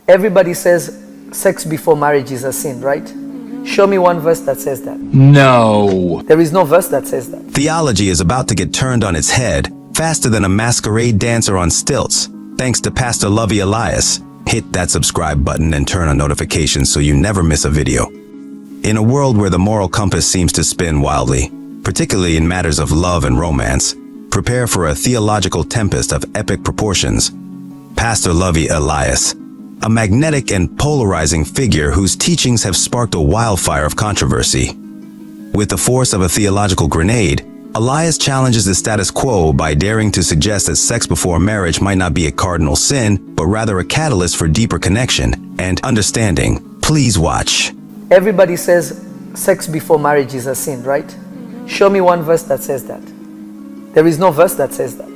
Everybody says sex before marriage is a sin, right? Show me one verse that says that. No. There is no verse that says that. Theology is about to get turned on its head faster than a masquerade dancer on stilts. Thanks to Pastor Lovy Elias. Hit that subscribe button and turn on notifications so you never miss a video. In a world where the moral compass seems to spin wildly, particularly in matters of love and romance, prepare for a theological tempest of epic proportions. Pastor Lovy Elias, a magnetic and polarizing figure whose teachings have sparked a wildfire of controversy. With the force of a theological grenade, Elias challenges the status quo by daring to suggest that sex before marriage might not be a cardinal sin, but rather a catalyst for deeper connection and understanding. Please watch. Everybody says sex before marriage is a sin, right? Show me one verse that says that. There is no verse that says that.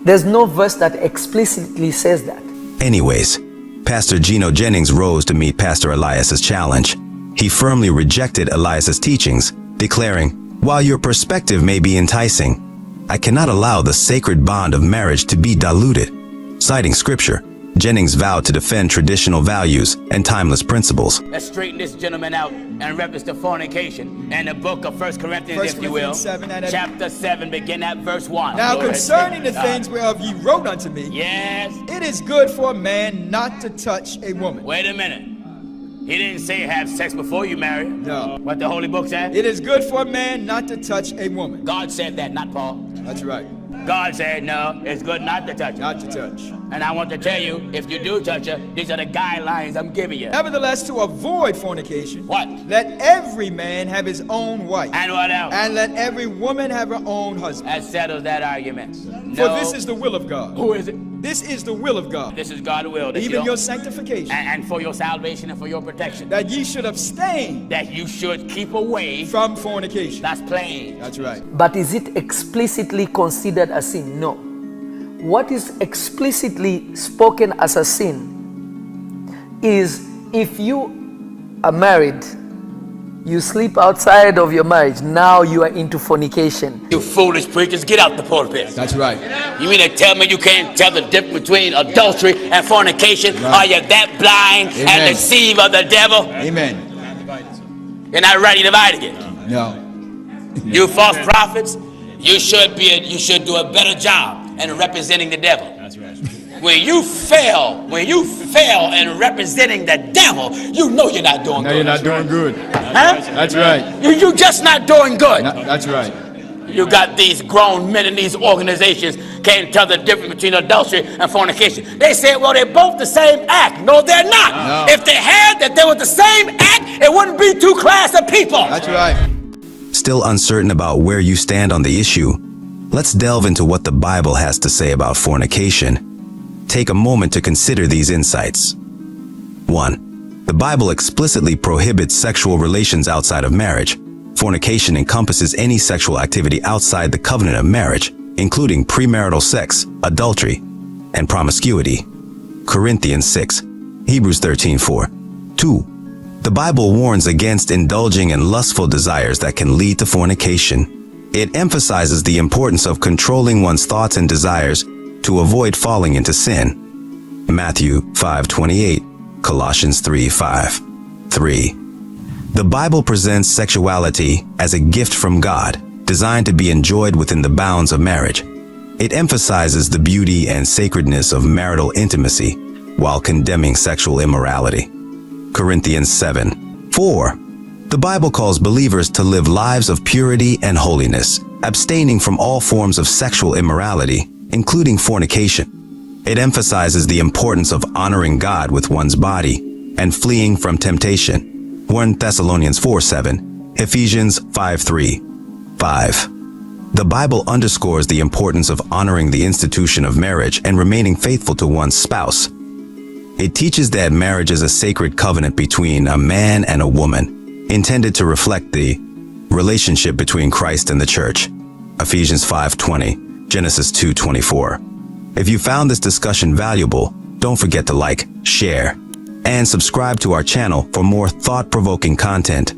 There's no verse that explicitly says that. Anyways, Pastor Gino Jennings rose to meet Pastor Elias's challenge. He firmly rejected Elias's teachings, declaring, "While your perspective may be enticing, I cannot allow the sacred bond of marriage to be diluted." Citing scripture, Jennings vowed to defend traditional values and timeless principles. Let's straighten this gentleman out in reference to fornication and the book of 1 Corinthians, if you will. 7, chapter 7, begin at verse 1. Now Lord, concerning the things whereof ye wrote unto me, yes. it is good for a man not to touch a woman. Wait a minute. He didn't say have sex before you marry. No. What the Holy Book said? It is good for a man not to touch a woman. God said that, not Paul. That's right. God said, no, it's good not to touch her. Not to touch. And I want to tell you, if you do touch her, these are the guidelines I'm giving you. Nevertheless, to avoid fornication, What? let every man have his own wife. And what else? And let every woman have her own husband. That settles that argument. For this is the will of God. Who is it? This is the will of God. This is God's will. This Even your sanctification. and for your salvation and for your protection. That ye should abstain That you should keep away. from fornication. That's plain. That's right. But is it explicitly considered a sin? No. What is explicitly spoken as a sin is if you are married, you sleep outside of your marriage, now you are into fornication. You foolish preachers, get out the pulpit. That's right. You mean to tell me you can't tell the difference between adultery and fornication? Right. Are you that blind Amen. and deceived of the devil? Amen. You're not right, you're dividing it. No. You false prophets, you should do a better job in representing the devil. That's right. When you fail in representing the devil, you know you're not doing good. No, you're not doing good. Huh? That's right. You just not doing good. That's right. You got these grown men in these organizations can't tell the difference between adultery and fornication. They say, well, they're both the same act. No, they're not. No. If they had that they were the same act, it wouldn't be two classes of people. That's right. Still uncertain about where you stand on the issue? Let's delve into what the Bible has to say about fornication. Take a moment to consider these insights. 1. The Bible explicitly prohibits sexual relations outside of marriage. Fornication encompasses any sexual activity outside the covenant of marriage, including premarital sex, adultery, and promiscuity. Corinthians 6, Hebrews 13:4. 2. The Bible warns against indulging in lustful desires that can lead to fornication. It emphasizes the importance of controlling one's thoughts and desires to avoid falling into sin. Matthew 5:28, Colossians 3:5. 3. The Bible presents sexuality as a gift from God, designed to be enjoyed within the bounds of marriage. It emphasizes the beauty and sacredness of marital intimacy while condemning sexual immorality. Corinthians 7:4. The Bible calls believers to live lives of purity and holiness, abstaining from all forms of sexual immorality, including fornication. It emphasizes the importance of honoring God with one's body and fleeing from temptation. 1 Thessalonians 4:7, Ephesians 5:3, 5. The Bible underscores the importance of honoring the institution of marriage and remaining faithful to one's spouse. It teaches that marriage is a sacred covenant between a man and a woman, intended to reflect the relationship between Christ and the church. Ephesians 5:20, Genesis 2:24. If you found this discussion valuable, don't forget to like, share, and subscribe to our channel for more thought-provoking content.